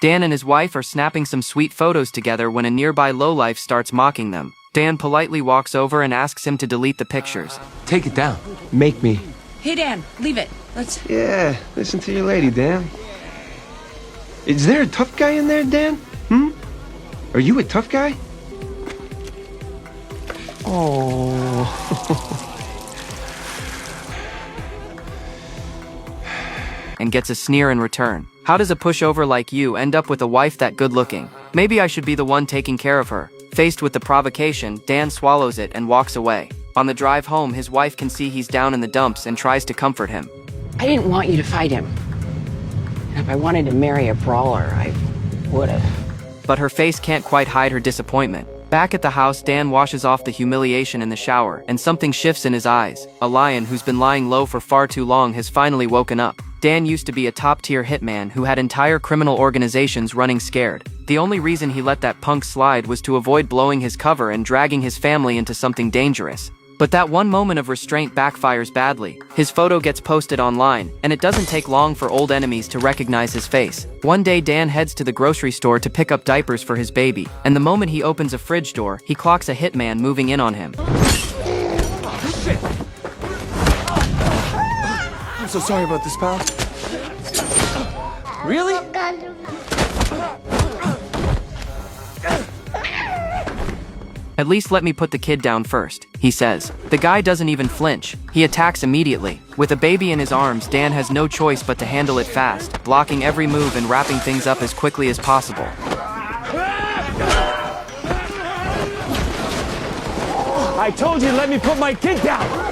Dan and his wife are snapping some sweet photos together when a nearby lowlife starts mocking them. Dan politely walks over and asks him to delete the pictures. Take it down. Make me. Hey, Dan, leave it. Let's... Yeah, listen to your lady, Dan. Is there a tough guy in there, Dan? Are you a tough guy? Oh. And gets a sneer in return. How does a pushover like you end up with a wife that good looking? Maybe I should be the one taking care of her. Faced with the provocation, Dan swallows it and walks away. On the drive home, his wife can see he's down in the dumps and tries to comfort him. I didn't want you to fight him. And if I wanted to marry a brawler, I would've. But her face can't quite hide her disappointment. Back at the house, Dan washes off the humiliation in the shower, and something shifts in his eyes. A lion who's been lying low for far too long has finally woken up. Dan used to be a top-tier hitman who had entire criminal organizations running scared. The only reason he let that punk slide was to avoid blowing his cover and dragging his family into something dangerous. But that one moment of restraint backfires badly. His photo gets posted online, and it doesn't take long for old enemies to recognize his face. One day, Dan heads to the grocery store to pick up diapers for his baby, and the moment he opens a fridge door, he clocks a hitman moving in on him. I'm so sorry about this, pal. Really? At least let me put the kid down first, he says. The guy doesn't even flinch. He attacks immediately. With a baby in his arms, Dan has no choice but to handle it fast, blocking every move and wrapping things up as quickly as possible. I told you to let me put my kid down!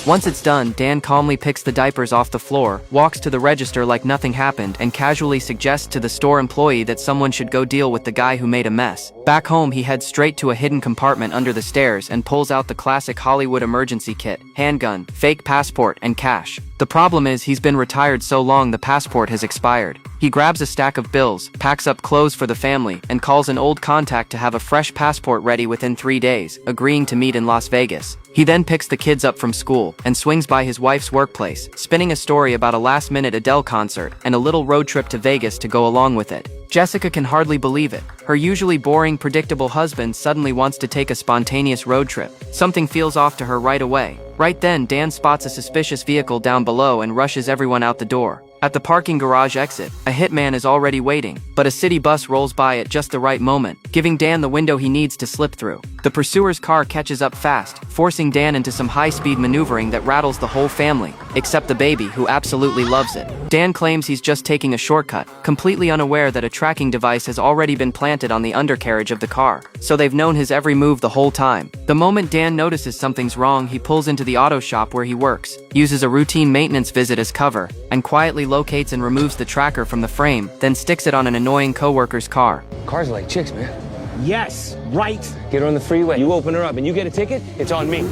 Once it's done, Dan calmly picks the diapers off the floor, walks to the register like nothing happened, and casually suggests to the store employee that someone should go deal with the guy who made a mess. Back home, he heads straight to a hidden compartment under the stairs and pulls out the classic Hollywood emergency kit, handgun, fake passport, and cash. The problem is he's been retired so long the passport has expired. He grabs a stack of bills, packs up clothes for the family, and calls an old contact to have a fresh passport ready within 3 days, agreeing to meet in Las Vegas. He then picks the kids up from school and swings by his wife's workplace, spinning a story about a last-minute Adele concert and a little road trip to Vegas to go along with it. Jessica can hardly believe it. Her usually boring, predictable husband suddenly wants to take a spontaneous road trip. Something feels off to her right away. Right then, Dan spots a suspicious vehicle down below and rushes everyone out the door. At the parking garage exit, a hitman is already waiting, but a city bus rolls by at just the right moment, giving Dan the window he needs to slip through. The pursuer's car catches up fast, forcing Dan into some high-speed maneuvering that rattles the whole family, except the baby, who absolutely loves it. Dan claims he's just taking a shortcut, completely unaware that a tracking device has already been planted on the undercarriage of the car, so they've known his every move the whole time. The moment Dan notices something's wrong, he pulls into the auto shop where he works, uses a routine maintenance visit as cover, and quietly locates and removes the tracker from the frame, then sticks it on an annoying coworker's car. Cars are like chicks, man. Yes, right. Get her on the freeway. You open her up and you get a ticket, it's on me.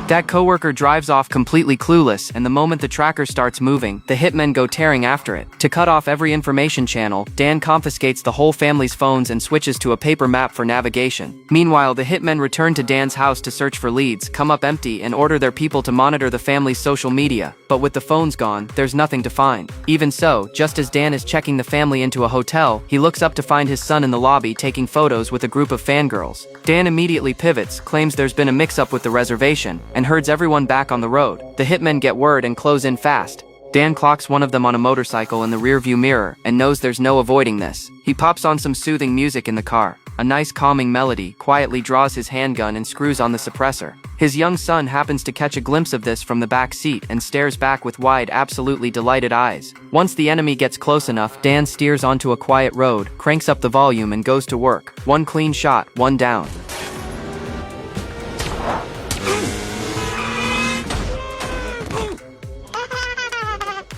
That coworker drives off completely clueless, and the moment the tracker starts moving, the hitmen go tearing after it. To cut off every information channel, Dan confiscates the whole family's phones and switches to a paper map for navigation. Meanwhile, the hitmen return to Dan's house to search for leads, come up empty, and order their people to monitor the family's social media. But with the phones gone, there's nothing to find. Even so, just as Dan is checking the family into a hotel, he looks up to find his son in the lobby taking photos with a group of fangirls. Dan immediately pivots, claims there's been a mix-up with the reservation, and herds everyone back on the road. The hitmen get word and close in fast. Dan clocks one of them on a motorcycle in the rearview mirror and knows there's no avoiding this. He pops on some soothing music in the car. A nice calming melody, quietly draws his handgun and screws on the suppressor. His young son happens to catch a glimpse of this from the back seat and stares back with wide, absolutely delighted eyes. Once the enemy gets close enough, Dan steers onto a quiet road, cranks up the volume and goes to work. One clean shot, one down.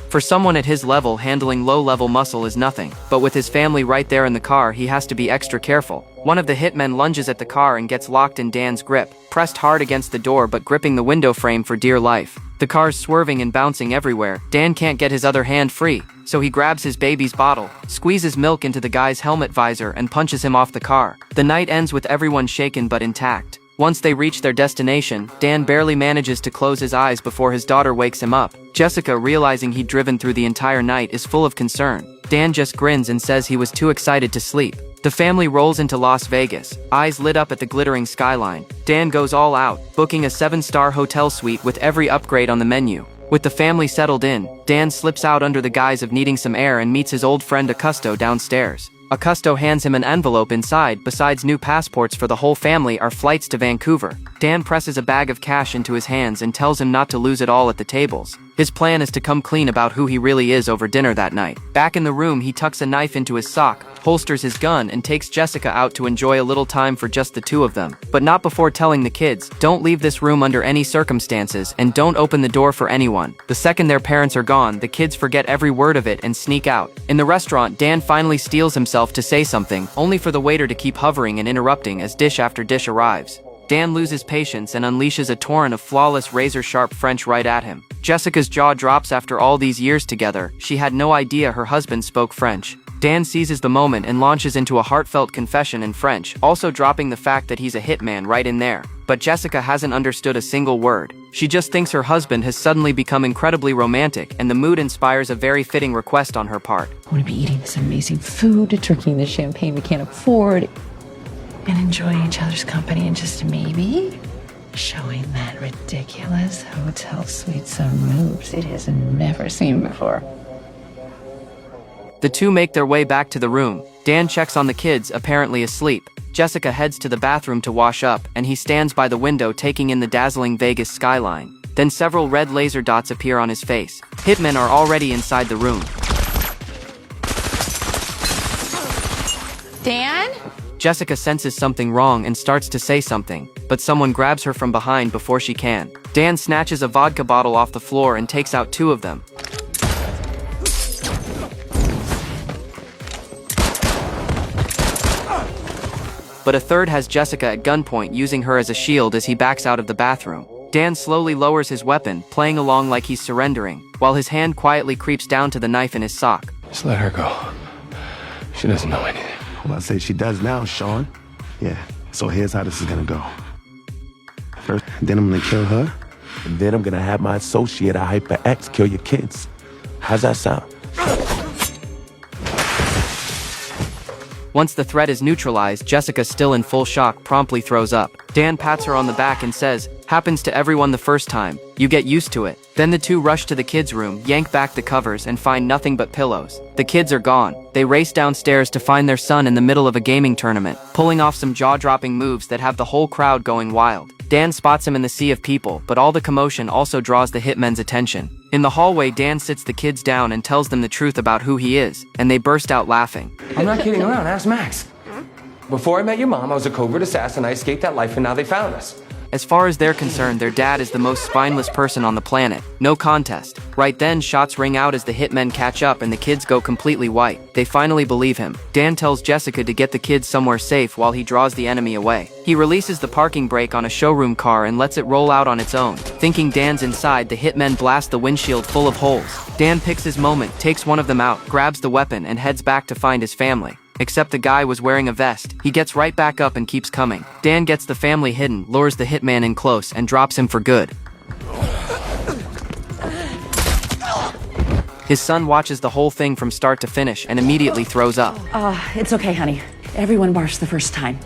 For someone at his level, handling low-level muscle is nothing, but with his family right there in the car, he has to be extra careful. One of the hitmen lunges at the car and gets locked in Dan's grip, pressed hard against the door but gripping the window frame for dear life. The car's swerving and bouncing everywhere. Dan can't get his other hand free, so he grabs his baby's bottle, squeezes milk into the guy's helmet visor and punches him off the car. The night ends with everyone shaken but intact. Once they reach their destination, Dan barely manages to close his eyes before his daughter wakes him up. Jessica, realizing he'd driven through the entire night, is full of concern. Dan just grins and says he was too excited to sleep. The family rolls into Las Vegas, eyes lit up at the glittering skyline. Dan goes all out, booking a 7-star hotel suite with every upgrade on the menu. With the family settled in, Dan slips out under the guise of needing some air and meets his old friend Augusto downstairs. Augusto hands him an envelope. Inside, besides new passports for the whole family, are flights to Vancouver. Dan presses a bag of cash into his hands and tells him not to lose it all at the tables. His plan is to come clean about who he really is over dinner that night. Back in the room, he tucks a knife into his sock, holsters his gun, and takes Jessica out to enjoy a little time for just the two of them. But not before telling the kids, don't leave this room under any circumstances, and don't open the door for anyone. The second their parents are gone, the kids forget every word of it and sneak out. In the restaurant, Dan finally steels himself to say something, only for the waiter to keep hovering and interrupting as dish after dish arrives. Dan loses patience and unleashes a torrent of flawless, razor-sharp French right at him. Jessica's jaw drops. After all these years together, she had no idea her husband spoke French. Dan seizes the moment and launches into a heartfelt confession in French, also dropping the fact that he's a hitman right in there. But Jessica hasn't understood a single word. She just thinks her husband has suddenly become incredibly romantic, and the mood inspires a very fitting request on her part. I want to be eating this amazing food, drinking the champagne we can't afford, and enjoying each other's company, and just maybe showing that ridiculous hotel suite some moves it has never seen before. The two make their way back to the room. Dan checks on the kids, apparently asleep. Jessica heads to the bathroom to wash up, and he stands by the window taking in the dazzling Vegas skyline. Then several red laser dots appear on his face. Hitmen are already inside the room. Dan? Jessica senses something wrong and starts to say something, but someone grabs her from behind before she can. Dan snatches a vodka bottle off the floor and takes out 2 of them. But a third has Jessica at gunpoint, using her as a shield as he backs out of the bathroom. Dan slowly lowers his weapon, playing along like he's surrendering, while his hand quietly creeps down to the knife in his sock. Just let her go. She doesn't know anything. Well, I say she does now, Sean. Yeah, so here's how this is gonna go. First, then I'm gonna kill her. And then I'm gonna have my associate, a Hyper X, kill your kids. How's that sound? Once the threat is neutralized, Jessica, still in full shock, promptly throws up. Dan pats her on the back and says, "Happens to everyone the first time. You get used to it." Then the two rush to the kids' room, yank back the covers, and find nothing but pillows. The kids are gone. They race downstairs to find their son in the middle of a gaming tournament, pulling off some jaw-dropping moves that have the whole crowd going wild. Dan spots him in the sea of people, but all the commotion also draws the hitmen's attention. In the hallway, Dan sits the kids down and tells them the truth about who he is, and they burst out laughing. I'm not kidding around, ask Max. Before I met your mom, I was a covert assassin. I escaped that life and now they found us. As far as they're concerned, their dad is the most spineless person on the planet. No contest. Right then, shots ring out as the hitmen catch up and the kids go completely white. They finally believe him. Dan tells Jessica to get the kids somewhere safe while he draws the enemy away. He releases the parking brake on a showroom car and lets it roll out on its own. Thinking Dan's inside, the hitmen blast the windshield full of holes. Dan picks his moment, takes one of them out, grabs the weapon, and heads back to find his family. Except the guy was wearing a vest. He gets right back up and keeps coming. Dan gets the family hidden, lures the hitman in close, and drops him for good. His son watches the whole thing from start to finish and immediately throws up. It's okay, honey. Everyone barfs the first time.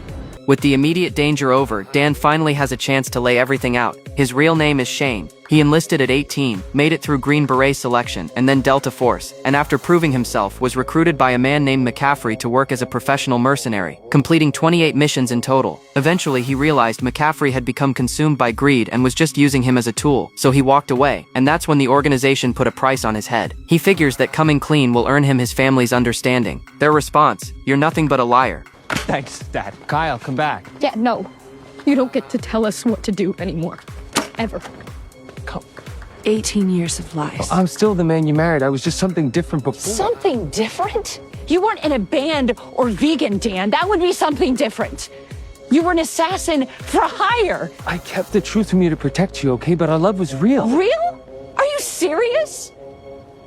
With the immediate danger over, Dan finally has a chance to lay everything out. His real name is Shane. He enlisted at 18, made it through Green Beret selection, and then Delta Force, and after proving himself, was recruited by a man named McCaffrey to work as a professional mercenary, completing 28 missions in total. Eventually, he realized McCaffrey had become consumed by greed and was just using him as a tool, so he walked away, and that's when the organization put a price on his head. He figures that coming clean will earn him his family's understanding. Their response: "You're nothing but a liar." Thanks, Dad. Kyle, come back. Yeah, no. You don't get to tell us what to do anymore. Ever. Come. 18 years of lies. I'm still the man you married. I was just something different before. Something different? You weren't in a band or vegan, Dan. That would be something different. You were an assassin for hire. I kept the truth from you to protect you, okay? But our love was real. Real? Are you serious?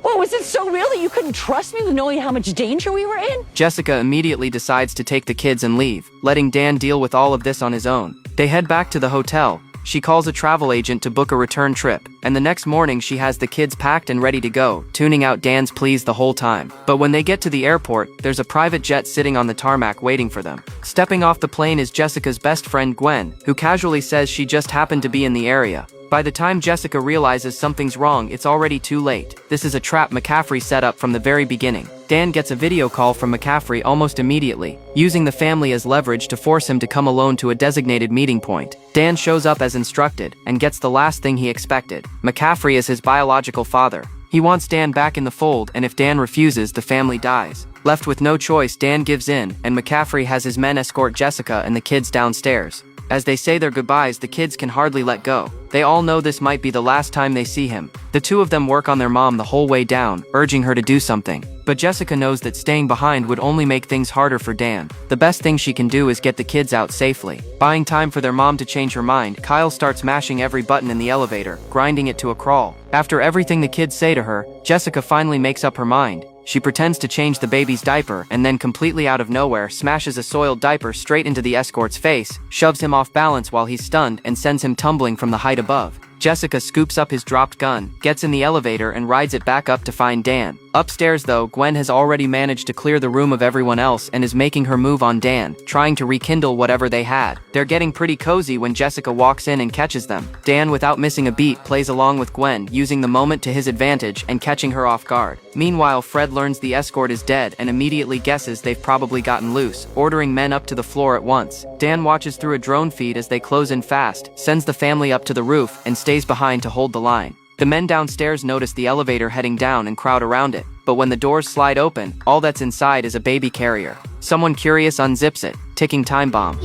What, was it so real that you couldn't trust me with knowing how much danger we were in? Jessica immediately decides to take the kids and leave, letting Dan deal with all of this on his own. They head back to the hotel. She calls a travel agent to book a return trip, and the next morning she has the kids packed and ready to go, tuning out Dan's pleas the whole time. But when they get to the airport, there's a private jet sitting on the tarmac waiting for them. Stepping off the plane is Jessica's best friend Gwen, who casually says she just happened to be in the area. By the time Jessica realizes something's wrong, it's already too late. This is a trap McCaffrey set up from the very beginning. Dan gets a video call from McCaffrey almost immediately, using the family as leverage to force him to come alone to a designated meeting point. Dan shows up as instructed, and gets the last thing he expected. McCaffrey is his biological father. He wants Dan back in the fold, and if Dan refuses, the family dies. Left with no choice, Dan gives in, and McCaffrey has his men escort Jessica and the kids downstairs. As they say their goodbyes, the kids can hardly let go. They all know this might be the last time they see him. The two of them work on their mom the whole way down, urging her to do something. But Jessica knows that staying behind would only make things harder for Dan. The best thing she can do is get the kids out safely. Buying time for their mom to change her mind, Kyle starts mashing every button in the elevator, grinding it to a crawl. After everything the kids say to her, Jessica finally makes up her mind. She pretends to change the baby's diaper and then completely out of nowhere smashes a soiled diaper straight into the escort's face, shoves him off balance while he's stunned, and sends him tumbling from the height above. Jessica scoops up his dropped gun, gets in the elevator, and rides it back up to find Dan. Upstairs though, Gwen has already managed to clear the room of everyone else and is making her move on Dan, trying to rekindle whatever they had. They're getting pretty cozy when Jessica walks in and catches them. Dan, without missing a beat, plays along with Gwen, using the moment to his advantage and catching her off guard. Meanwhile, Fred learns the escort is dead and immediately guesses they've probably gotten loose, ordering men up to the floor at once. Dan watches through a drone feed as they close in fast, sends the family up to the roof, and stays behind to hold the line. The men downstairs notice the elevator heading down and crowd around it, but when the doors slide open, all that's inside is a baby carrier. Someone curious unzips it, ticking time bomb.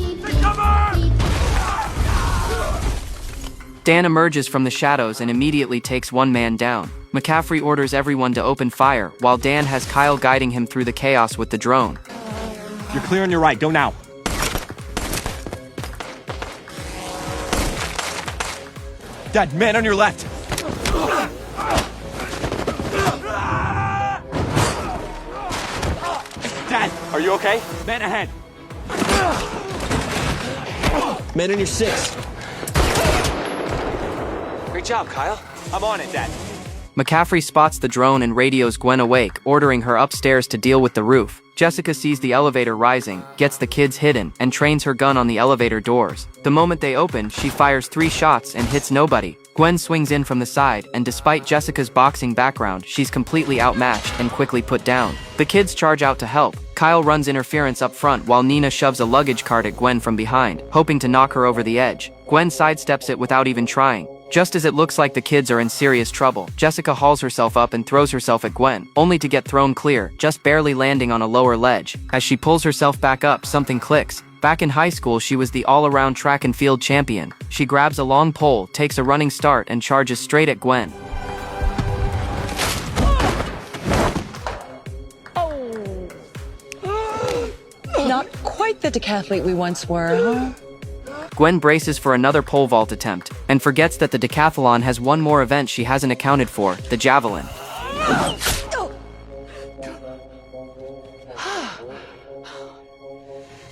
Dan emerges from the shadows and immediately takes one man down. McCaffrey orders everyone to open fire, while Dan has Kyle guiding him through the chaos with the drone. You're clear on your right. Go now. Dad, man on your left. Dad, are you okay? Man ahead. Man on your 6. Great job, Kyle. I'm on it, Dad. McCaffrey spots the drone and radios Gwen awake, ordering her upstairs to deal with the roof. Jessica sees the elevator rising, gets the kids hidden, and trains her gun on the elevator doors. The moment they open, she fires 3 shots and hits nobody. Gwen swings in from the side, and despite Jessica's boxing background, she's completely outmatched and quickly put down. The kids charge out to help. Kyle runs interference up front while Nina shoves a luggage cart at Gwen from behind, hoping to knock her over the edge. Gwen sidesteps it without even trying. Just as it looks like the kids are in serious trouble, Jessica hauls herself up and throws herself at Gwen, only to get thrown clear, just barely landing on a lower ledge. As she pulls herself back up, something clicks. Back in high school, she was the all-around track and field champion. She grabs a long pole, takes a running start, and charges straight at Gwen. Not quite the decathlete we once were, huh? Gwen braces for another pole vault attempt, and forgets that the decathlon has one more event she hasn't accounted for, the javelin.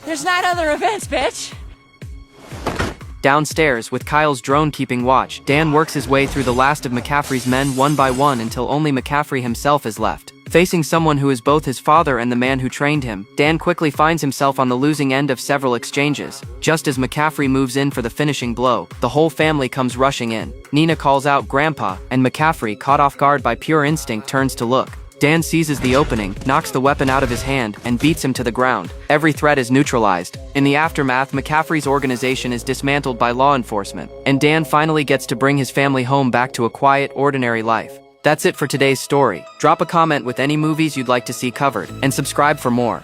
There's 9 other events, bitch. Downstairs, with Kyle's drone keeping watch, Dan works his way through the last of McCaffrey's men one by one until only McCaffrey himself is left. Facing someone who is both his father and the man who trained him, Dan quickly finds himself on the losing end of several exchanges. Just as McCaffrey moves in for the finishing blow, the whole family comes rushing in. Nina calls out Grandpa, and McCaffrey, caught off guard by pure instinct, turns to look. Dan seizes the opening, knocks the weapon out of his hand, and beats him to the ground. Every threat is neutralized. In the aftermath, McCaffrey's organization is dismantled by law enforcement, and Dan finally gets to bring his family home back to a quiet, ordinary life. That's it for today's story. Drop a comment with any movies you'd like to see covered, and subscribe for more.